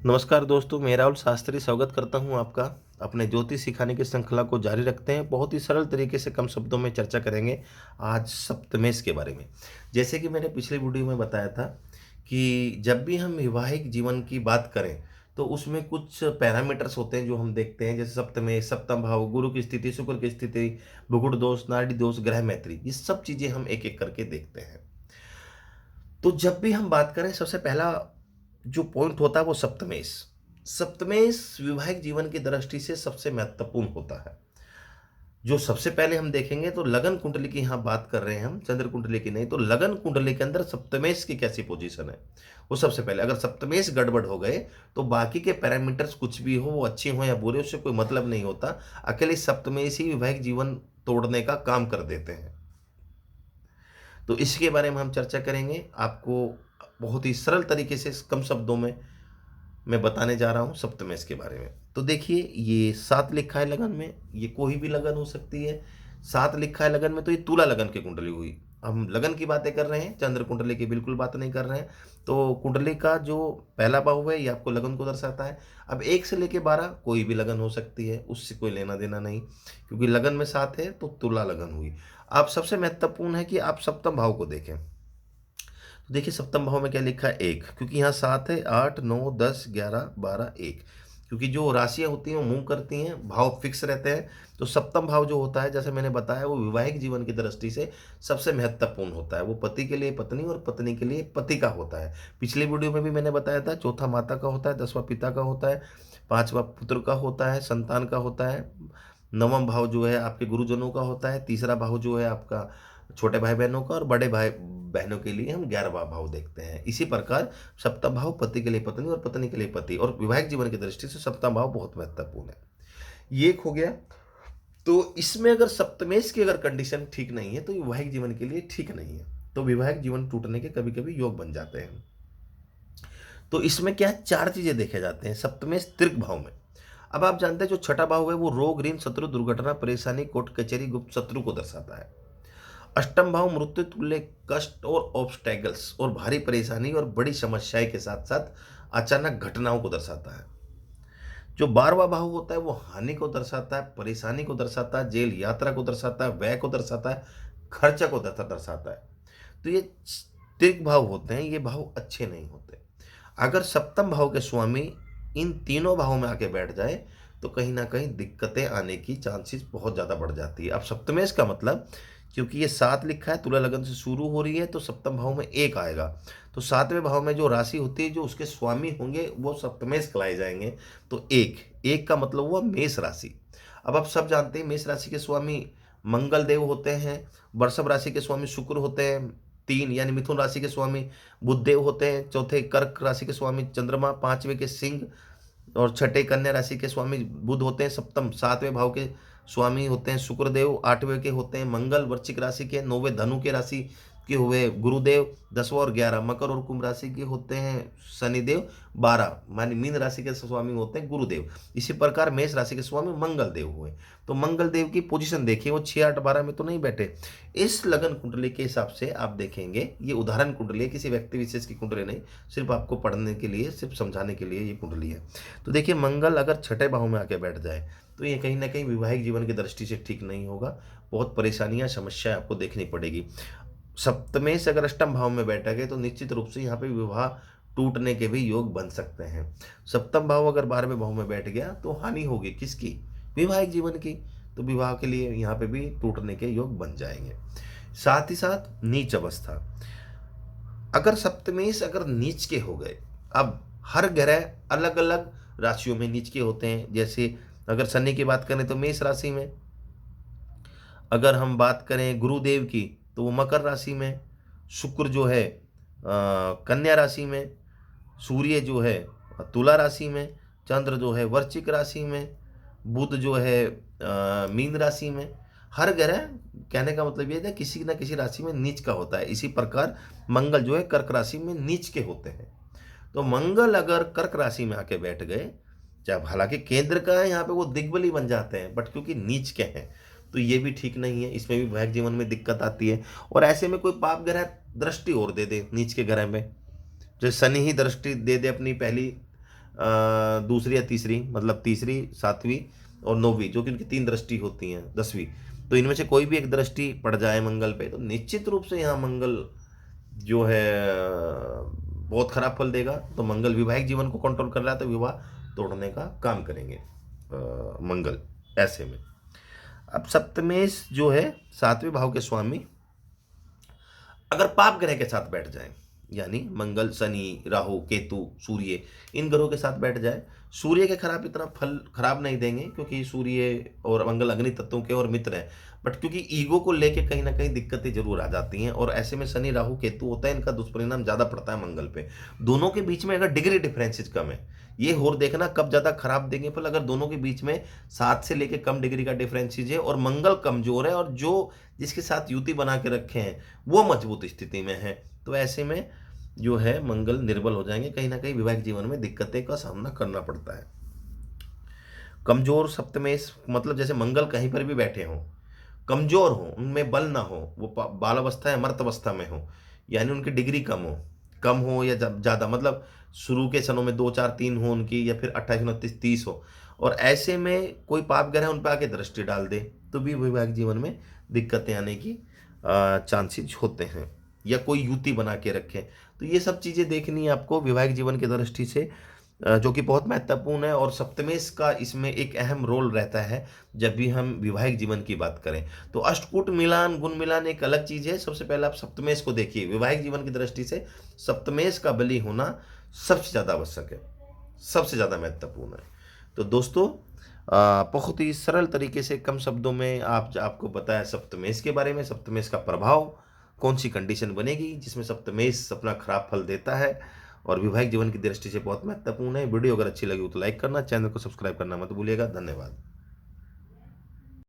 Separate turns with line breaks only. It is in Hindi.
नमस्कार दोस्तों, मैं राहुल शास्त्री स्वागत करता हूं आपका। अपने ज्योतिष सिखाने की श्रृंखला को जारी रखते हैं। बहुत ही सरल तरीके से कम शब्दों में चर्चा करेंगे आज सप्तमेश के बारे में। जैसे कि मैंने पिछले वीडियो में बताया था कि जब भी हम वैवाहिक जीवन की बात करें तो उसमें कुछ पैरामीटर्स होते हैं जो हम देखते हैं, जैसे सप्तमेश, सप्तम भाव, गुरु की स्थिति, शुक्र की स्थिति, भुगुड़ दोष, नाड़ी दोष, ग्रह मैत्री, ये सब चीज़ें हम एक एक करके देखते हैं। तो जब भी हम बात करें, सबसे पहला जो पॉइंट होता है वो सप्तमेश। सप्तमेश वैवाहिक जीवन की दृष्टि से सबसे महत्वपूर्ण होता है। जो सबसे पहले हम देखेंगे तो लगन कुंडली की यहाँ बात कर रहे हैं हम, चंद्र कुंडली की नहीं। तो लगन कुंडली के अंदर सप्तमेश की कैसी पोजीशन है वो सबसे पहले, अगर सप्तमेश गड़बड़ हो गए तो बाकी के पैरामीटर्स कुछ भी हो, वो अच्छे हो या बुरे, उससे कोई मतलब नहीं होता। अकेले सप्तमेश ही वैवाहिक जीवन तोड़ने का काम कर देते हैं। तो इसके बारे में हम चर्चा करेंगे। आपको बहुत ही सरल तरीके से कम शब्दों में मैं बताने जा रहा हूँ सप्तमेश के बारे में। तो देखिए, ये 7 लिखा है लगन में, ये कोई भी लगन हो सकती है। 7 लिखा है लगन में तो ये तुला लगन की कुंडली हुई। हम लगन की बातें कर रहे हैं, चंद्र कुंडली की बिल्कुल बात नहीं कर रहे हैं। तो कुंडली का जो पहला भाव है ये आपको लगन को दर्शाता है। अब 1 से लेके 12 कोई भी लगन हो सकती है, उससे कोई लेना देना नहीं, क्योंकि लगन में 7 है तो तुला लगन हुई। अब सबसे महत्वपूर्ण है कि आप सप्तम भाव को देखें। तो देखिए सप्तम भाव में क्या लिखा है, 1, क्योंकि यहाँ 7 है, 8, 9, 10, 11, 12, 1। क्योंकि जो राशियाँ होती हैं वो मूव करती हैं, भाव फिक्स रहते हैं। तो सप्तम भाव जो होता है, जैसे मैंने बताया, वो वैवाहिक जीवन की दृष्टि से सबसे महत्वपूर्ण होता है। वो पति के लिए पत्नी और पत्नी के लिए पति का होता है। पिछले वीडियो में भी मैंने बताया था, चौथा माता का होता है, 10वां पिता का होता है, 5वां पुत्र का होता है, संतान का होता है, 9वां भाव जो है आपके गुरुजनों का होता है, तीसरा भाव जो है आपका छोटे भाई बहनों का, और बड़े भाई बहनों के लिए हम 11वां भाव देखते हैं। इसी प्रकार सप्तम भाव पति के लिए पत्नी और पत्नी के लिए पति, और वैवाहिक जीवन की दृष्टि से सप्तम भाव बहुत महत्वपूर्ण है। ये एक हो गया। तो इसमें अगर सप्तमेश की अगर कंडीशन ठीक नहीं है तो वैवाहिक जीवन के लिए ठीक नहीं है। तो वैवाहिक जीवन टूटने के कभी कभी योग बन जाते हैं। तो इसमें क्या है, 4 चीजें देखे जाते हैं सप्तमेश दीर्घ भाव में। अब आप जानते हैं जो छठा भाव है वो रोग, ऋण, शत्रु, दुर्घटना, परेशानी, कोर्ट कचहरी, गुप्त शत्रु को दर्शाता है। अष्टम भाव मृत्यु तुल्य कष्ट और ऑब्स्टैकल्स और भारी परेशानी और बड़ी समस्याएं के साथ साथ अचानक घटनाओं को दर्शाता है। जो 12वां भाव होता है वो हानि को दर्शाता है, परेशानी को दर्शाता है, जेल यात्रा को दर्शाता है, व्यय को दर्शाता है, खर्चा को दर्शाता है। तो ये तीर्थ भाव होते हैं, ये भाव अच्छे नहीं होते। अगर सप्तम भाव के स्वामी इन तीनों भावों में आके बैठ जाए तो कहीं ना कहीं दिक्कतें आने की चांसेस बहुत ज़्यादा बढ़ जाती है। अब सप्तमेश का मतलब, क्योंकि ये 7 लिखा है, तुला लगन से शुरू हो रही है, तो सप्तम भाव में 1 आएगा। तो 7वें भाव में जो राशि होती है, जो उसके स्वामी होंगे वो सप्तमेश कहलाए जाएंगे। तो 1 का मतलब हुआ मेष राशि। अब आप सब जानते हैं मेष राशि के स्वामी मंगल देव होते हैं, वृषभ राशि के स्वामी शुक्र होते हैं, 3 यानी मिथुन राशि के स्वामी बुध देव होते हैं, चौथे कर्क राशि के स्वामी चंद्रमा, 5वें के सिंह और छठे कन्या राशि के स्वामी बुध होते हैं, सप्तम 7वें भाव के स्वामी होते हैं शुक्रदेव, 8वें के होते हैं मंगल वृश्चिक राशि के, 9वें धनु के राशि के हुए गुरुदेव, 10वां और 11 मकर और कुंभ राशि के होते हैं शनिदेव, 12 मानी मीन राशि के स्वामी होते हैं गुरुदेव। इसी प्रकार मेष राशि के स्वामी मंगल देव हुए। तो मंगल देव की पोजीशन देखिए, वो 6, 8, 12 में तो नहीं बैठे। इस लगन कुंडली के हिसाब से आप देखेंगे, ये उदाहरण कुंडली है, किसी व्यक्ति विशेष की कुंडली नहीं, सिर्फ आपको पढ़ने के लिए, सिर्फ समझाने के लिए ये कुंडली है। तो देखिए मंगल अगर छठे भाव में आके बैठ जाए तो ये कहीं ना कहीं वैवाहिक जीवन की दृष्टि से ठीक नहीं होगा। बहुत परेशानियां, समस्याएं आपको देखनी पड़ेगी। सप्तमेश अगर अष्टम भाव में बैठा है तो निश्चित रूप से यहाँ पे विवाह टूटने के भी योग बन सकते हैं। सप्तम भाव अगर 12वें भाव में बैठ गया तो हानि होगी किसकी, वैवाहिक जीवन की। तो विवाह के लिए यहाँ पे भी टूटने के योग बन जाएंगे। साथ ही साथ नीच अवस्था, अगर सप्तमेश अगर नीच के हो गए, अब हर ग्रह अलग अलग राशियों में नीच के होते हैं। जैसे अगर शनि की बात करें तो मेष राशि में, अगर हम बात करें गुरुदेव की तो वो मकर राशि में, शुक्र जो है कन्या राशि में, सूर्य जो है तुला राशि में, चंद्र जो है वृश्चिक राशि में, बुध जो है मीन राशि में। हर ग्रह, कहने का मतलब ये है किसी न किसी राशि में नीच का होता है। इसी प्रकार मंगल जो है कर्क राशि में नीच के होते हैं। तो मंगल अगर कर्क राशि में आके बैठ गए, चाहे हालांकि केंद्र का है, यहाँ पे वो दिग्बली बन जाते हैं, बट क्योंकि नीच के हैं तो ये भी ठीक नहीं है। इसमें भी वैवाहिक जीवन में दिक्कत आती है। और ऐसे में कोई पाप ग्रह दृष्टि और दे दे नीच के ग्रह में, जैसे शनि ही दृष्टि दे दे अपनी पहली दूसरी या तीसरी, मतलब तीसरी, सातवीं और नौवीं, जो कि उनकी 3 दृष्टि होती हैं, 10वीं, तो इनमें से कोई भी एक दृष्टि पड़ जाए मंगल पे तो निश्चित रूप से यहाँ मंगल जो है बहुत खराब फल देगा। तो मंगल वैवाहिक जीवन को कंट्रोल कर रहा है, तो विवाह तोड़ने का काम करेंगे मंगल ऐसे में। अब सप्तमेश जो है 7वें भाव के स्वामी अगर पाप ग्रह के साथ बैठ जाए, यानी मंगल, शनि, राहु, केतु, सूर्य, इन ग्रहों के साथ बैठ जाए, सूर्य के खराब इतना फल खराब नहीं देंगे, क्योंकि सूर्य और मंगल अग्नि तत्वों के और मित्र हैं, बट क्योंकि ईगो को लेके कहीं ना कहीं दिक्कतें जरूर आ जाती हैं, और ऐसे में शनि, राहु, केतु होता है, इनका दुष्परिणाम ज़्यादा पड़ता है मंगल पे। दोनों के बीच में अगर डिग्री डिफरेंसेज कम है, ये और देखना कब ज़्यादा खराब देंगे फल, अगर दोनों के बीच में 7 से लेके कम डिग्री का डिफरेंसेज है और मंगल कमजोर है, और जो जिसके साथ युति बना के रखे हैं वो मजबूत स्थिति में है, तो ऐसे में जो है मंगल निर्बल हो जाएंगे, कहीं ना कहीं वैवाहिक जीवन में दिक्कतें का सामना करना पड़ता है। कमजोर सप्तमेश मतलब जैसे मंगल कहीं पर भी बैठे हों, कमजोर हो, उनमें बल ना हो, वो बाल अवस्था या मर्त अवस्था में हो, यानी उनकी डिग्री कम हो या ज़्यादा, मतलब शुरू के सनों में 2 4 3 हो उनकी, या फिर 28 29 30 हो, और ऐसे में कोई पाप ग्रह उन पर आके दृष्टि डाल दे, तो भी वैवाहिक जीवन में दिक्कतें आने की चांसेस होते हैं, या कोई युति बना के रखें। तो ये सब चीज़ें देखनी है आपको वैवाहिक जीवन की दृष्टि से, जो कि बहुत महत्वपूर्ण है, और सप्तमेश का इसमें एक अहम रोल रहता है जब भी हम वैवाहिक जीवन की बात करें। तो अष्टकूट मिलान, गुण मिलान एक अलग चीज़ है। सबसे पहले आप सप्तमेश को देखिए, वैवाहिक जीवन की दृष्टि से सप्तमेश का बलि होना सबसे ज़्यादा आवश्यक है, सबसे ज़्यादा महत्वपूर्ण है। तो दोस्तों, बहुत ही सरल तरीके से कम शब्दों में आपको बताया सप्तमेश के बारे में, सप्तमेश का प्रभाव, कौन सी कंडीशन बनेगी जिसमें सप्तमेश अपना खराब फल देता है, और वैवाहिक जीवन की दृष्टि से बहुत महत्वपूर्ण है। वीडियो अगर अच्छी लगी हो तो लाइक करना, चैनल को सब्सक्राइब करना मत भूलिएगा। धन्यवाद।